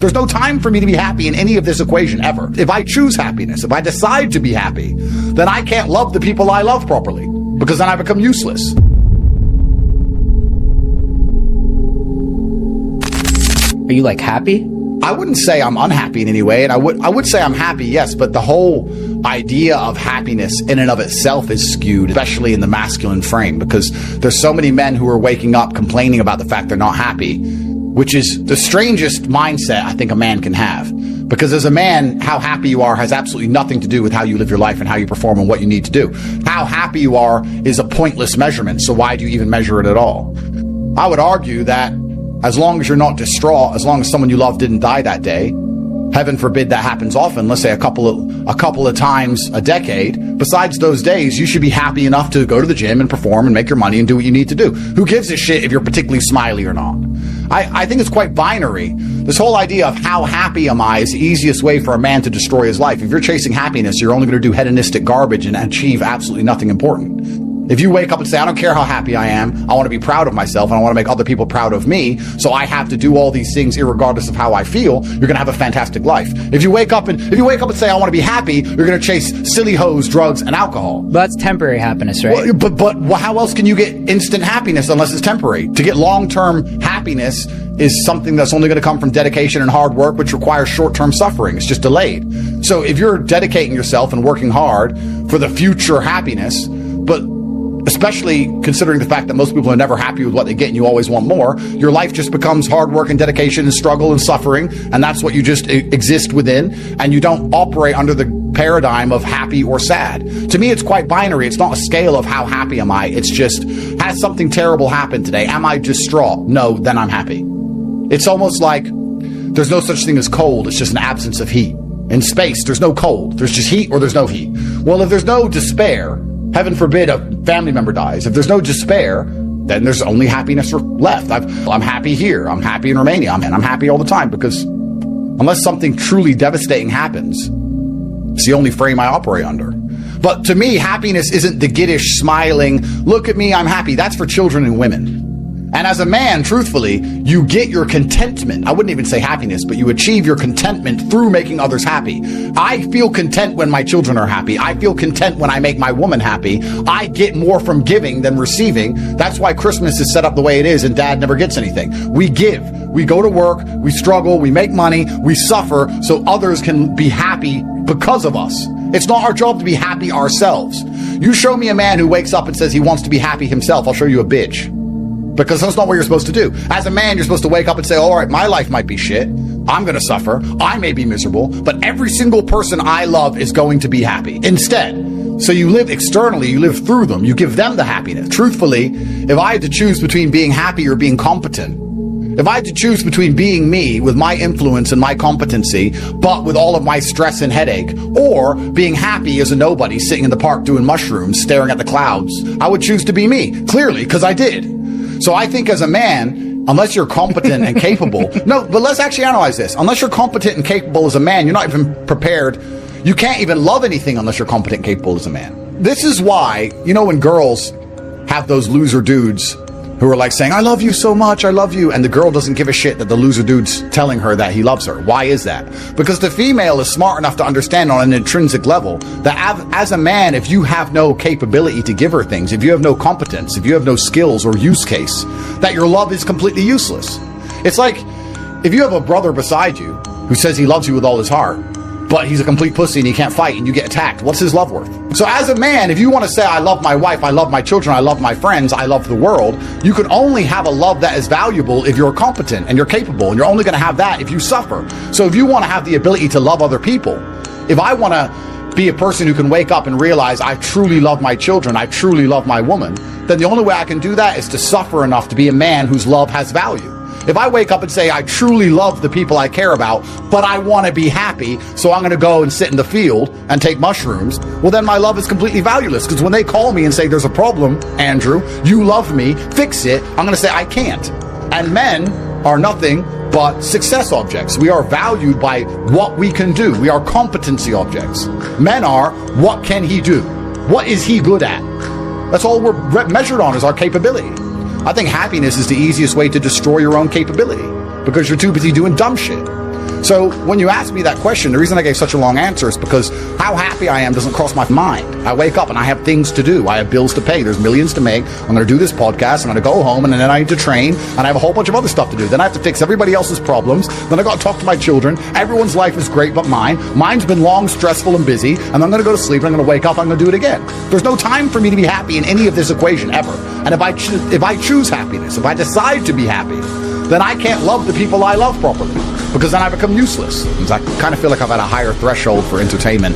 There's no time for me to be happy in any of this equation ever. If I choose happiness, if I decide to be happy, then I can't love the people I love properly, because then I become useless. Are you like happy? I wouldn't say I'm unhappy in any way, and I would say I'm happy, yes, but the whole idea of happiness in and of itself is skewed, especially in the masculine frame, because there's so many men who are waking up complaining about the fact they're not happy, which is the strangest mindset I think a man can have. Because as a man, how happy you are has absolutely nothing to do with how you live your life and how you perform and what you need to do. How happy you are is a pointless measurement, so why do you even measure it at all? I would argue that as long as you're not distraught, as long as someone you love didn't die that day, heaven forbid that happens often, let's say a couple of times a decade, besides those days, you should be happy enough to go to the gym and perform and make your money and do what you need to do. Who gives a shit if you're particularly smiley or not? I think it's quite binary. This whole idea of how happy am I is the easiest way for a man to destroy his life. If you're chasing happiness, you're only going to do hedonistic garbage and achieve absolutely nothing important. If you wake up and say, I don't care how happy I am, I want to be proud of myself and I want to make other people proud of me, so I have to do all these things irregardless of how I feel, you're going to have a fantastic life. If you wake up and say, I want to be happy, you're going to chase silly hoes, drugs, and alcohol. But that's temporary happiness, right? Well, but how else can you get instant happiness unless it's temporary? To get long-term happiness is something that's only going to come from dedication and hard work, which requires short-term suffering. It's just delayed. So if you're dedicating yourself and working hard for the future happiness, but especially considering the fact that most people are never happy with what they get and you always want more, your life just becomes hard work and dedication and struggle and suffering, and that's what you just exist within, and you don't operate under the paradigm of happy or sad. To me, it's quite binary. It's not a scale of how happy am I. It's just, has something terrible happened today? Am I distraught? No, then I'm happy. It's almost like there's no such thing as cold. It's just an absence of heat. In space, there's no cold. There's just heat or there's no heat. Well, if there's no despair, heaven forbid a family member dies, if there's no despair, then there's only happiness left. I'm happy here. I'm happy in Romania. I'm happy all the time, because unless something truly devastating happens, it's the only frame I operate under. But to me, happiness isn't the giddish, smiling, look at me, I'm happy. That's for children and women. And as a man, truthfully, you get your contentment. I wouldn't even say happiness, but you achieve your contentment through making others happy. I feel content when my children are happy. I feel content when I make my woman happy. I get more from giving than receiving. That's why Christmas is set up the way it is and dad never gets anything. We give. We go to work, we struggle, we make money, we suffer so others can be happy because of us. It's not our job to be happy ourselves. You show me a man who wakes up and says he wants to be happy himself, I'll show you a bitch. Because that's not what you're supposed to do. As a man, you're supposed to wake up and say, all right, my life might be shit. I'm going to suffer. I may be miserable, but every single person I love is going to be happy. Instead, so you live externally, you live through them, you give them the happiness. Truthfully, if I had to choose between being happy or being competent, if I had to choose between being me with my influence and my competency, but with all of my stress and headache, or being happy as a nobody sitting in the park doing mushrooms, staring at the clouds, I would choose to be me, clearly, because I did. So I think as a man, unless you're competent and capable, no, but let's actually analyze this. Unless you're competent and capable as a man, you're not even prepared. You can't even love anything unless you're competent and capable as a man. This is why, when girls have those loser dudes who are like saying, I love you so much, I love you, and the girl doesn't give a shit that the loser dude's telling her that he loves her. Why is that? Because the female is smart enough to understand on an intrinsic level that as a man, if you have no capability to give her things, if you have no competence, if you have no skills or use case, that your love is completely useless. It's like if you have a brother beside you who says he loves you with all his heart, but he's a complete pussy and he can't fight and you get attacked, what's his love worth? So as a man, if you want to say, I love my wife, I love my children, I love my friends, I love the world, you can only have a love that is valuable if you're competent and you're capable, and you're only going to have that if you suffer. So if you want to have the ability to love other people, if I want to be a person who can wake up and realize I truly love my children, I truly love my woman, then the only way I can do that is to suffer enough to be a man whose love has value. If I wake up and say, I truly love the people I care about, but I want to be happy, so I'm going to go and sit in the field and take mushrooms, well, then my love is completely valueless. Because when they call me and say, there's a problem, Andrew, you love me, fix it, I'm going to say, I can't. And men are nothing but success objects. We are valued by what we can do. We are competency objects. Men are, what can he do? What is he good at? That's all we're measured on, is our capability. I think happiness is the easiest way to destroy your own capability, because you're too busy doing dumb shit. So when you ask me that question, the reason I gave such a long answer is because how happy I am doesn't cross my mind. I wake up and I have things to do. I have bills to pay. There's millions to make. I'm going to do this podcast. I'm going to go home, and then I need to train, and I have a whole bunch of other stuff to do. Then I have to fix everybody else's problems. Then I got to talk to my children. Everyone's life is great but mine. Mine's been long, stressful, and busy, and I'm going to go to sleep, and I'm going to wake up, I'm going to do it again. There's no time for me to be happy in any of this equation ever. And if I choose happiness, if I decide to be happy, then I can't love the people I love properly, because then I become useless. Because I kind of feel like I've had a higher threshold for entertainment,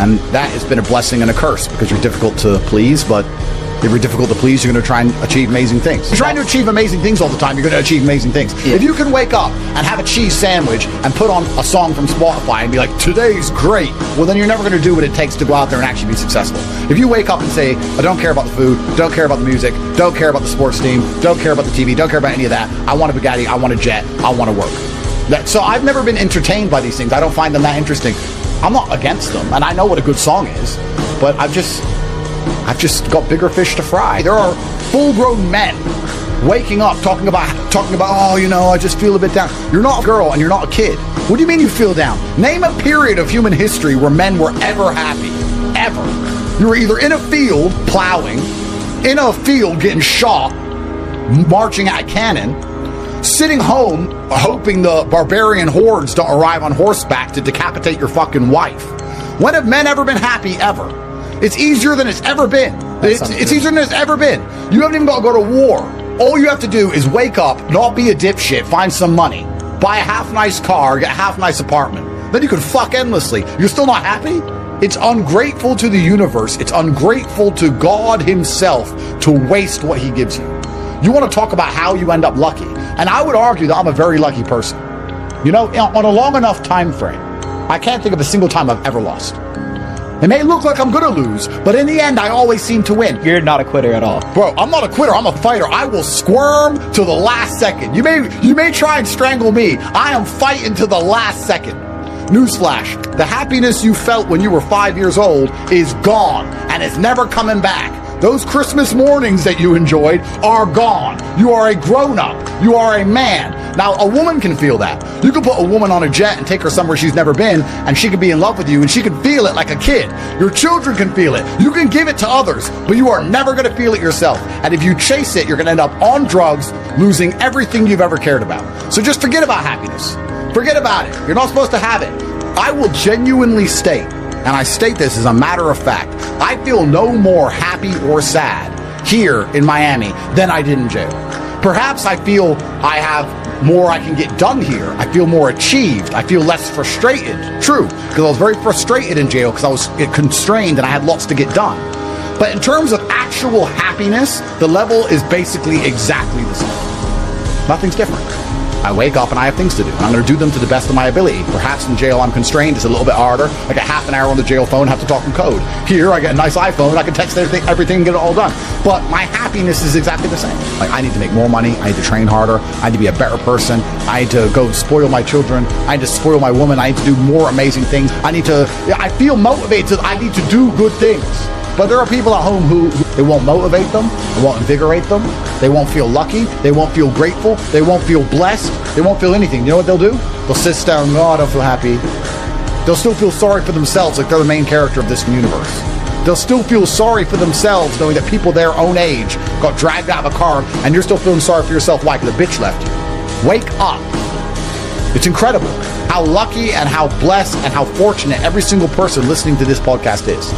and that has been a blessing and a curse, because you're difficult to please. But if you're difficult to please, you're going to try and achieve amazing things. If you're trying to achieve amazing things all the time, you're going to achieve amazing things. Yeah. If you can wake up and have a cheese sandwich and put on a song from Spotify and be like, today's great, well, then you're never going to do what it takes to go out there and actually be successful. If you wake up and say, I don't care about the food, don't care about the music, don't care about the sports team, don't care about the TV, don't care about any of that, I want a Bugatti, I want a jet, I want to work. So I've never been entertained by these things. I don't find them that interesting. I'm not against them, and I know what a good song is, but I've just got bigger fish to fry. There are full-grown men waking up talking about, oh, you know, I just feel a bit down. You're not a girl and you're not a kid. What do you mean you feel down? Name a period of human history where men were ever happy. Ever. You were either in a field plowing, in a field getting shot, marching at a cannon, sitting home hoping the barbarian hordes don't arrive on horseback to decapitate your fucking wife. When have men ever been happy ever? It's easier than it's ever been. It's easier than it's ever been. You haven't even got to go to war. All you have to do is wake up, not be a dipshit, find some money, buy a half-nice car, get a half-nice apartment. Then you can fuck endlessly. You're still not happy? It's ungrateful to the universe. It's ungrateful to God himself to waste what he gives you. You want to talk about how you end up lucky. And I would argue that I'm a very lucky person. You know, on a long enough time frame, I can't think of a single time I've ever lost. It may look like I'm going to lose, but in the end, I always seem to win. You're not a quitter at all. Bro, I'm not a quitter. I'm a fighter. I will squirm to the last second. You may try and strangle me. I am fighting to the last second. Newsflash, the happiness you felt when you were 5 years old is gone, and it's never coming back. Those Christmas mornings that you enjoyed are gone. You are a grown-up. You are a man. Now, a woman can feel that. You can put a woman on a jet and take her somewhere she's never been, and she can be in love with you, and she can feel it like a kid. Your children can feel it. You can give it to others, but you are never going to feel it yourself. And if you chase it, you're going to end up on drugs, losing everything you've ever cared about. So just forget about happiness. Forget about it. You're not supposed to have it. I will genuinely state, and I state this as a matter of fact, I feel no more happy or sad here in Miami than I did in jail. Perhaps I feel I have more I can get done here. I feel more achieved. I feel less frustrated. True, because I was very frustrated in jail because I was constrained and I had lots to get done. But in terms of actual happiness, the level is basically exactly the same. Nothing's different. I wake up and I have things to do, and I'm going to do them to the best of my ability. Perhaps in jail I'm constrained, it's a little bit harder. I get half an hour on the jail phone, have to talk in code. Here, I get a nice iPhone, I can text everything and get it all done. But my happiness is exactly the same. Like, I need to make more money, I need to train harder, I need to be a better person, I need to go spoil my children, I need to spoil my woman, I need to do more amazing things, I feel motivated, I need to do good things. But there are people at home who it won't motivate them, it won't invigorate them, they won't feel lucky, they won't feel grateful, they won't feel blessed, they won't feel anything. You know what they'll do? They'll sit down and go, oh, I don't feel happy. They'll still feel sorry for themselves like they're the main character of this universe. They'll still feel sorry for themselves knowing that people their own age got dragged out of a car and you're still feeling sorry for yourself. Why? Because the bitch left you. Wake up. It's incredible how lucky and how blessed and how fortunate every single person listening to this podcast is.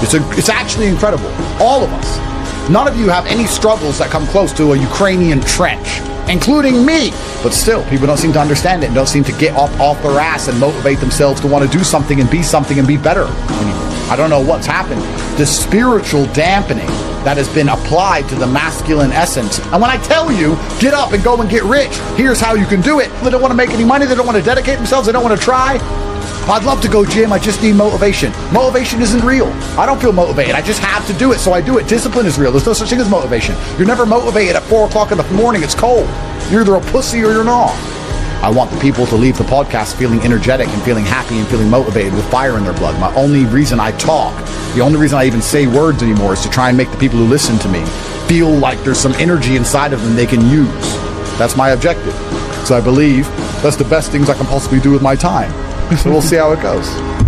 It's actually incredible. All of us. None of you have any struggles that come close to a Ukrainian trench, including me. But still, people don't seem to understand it and don't seem to get off their ass and motivate themselves to want to do something and be better anymore. I don't know what's happened. The spiritual dampening that has been applied to the masculine essence. And when I tell you, get up and go and get rich, here's how you can do it. They don't want to make any money. They don't want to dedicate themselves. They don't want to try. I'd love to go gym. I just need motivation. Motivation isn't real. I don't feel motivated. I just have to do it, so I do it. Discipline is real. There's no such thing as motivation. You're never motivated at 4 o'clock in the morning. It's cold. You're either a pussy or you're not. I want the people to leave the podcast feeling energetic and feeling happy and feeling motivated with fire in their blood. My only reason I talk, the only reason I even say words anymore is to try and make the people who listen to me feel like there's some energy inside of them they can use. That's my objective. So I believe That's the best things I can possibly do with my time. So we'll see how it goes.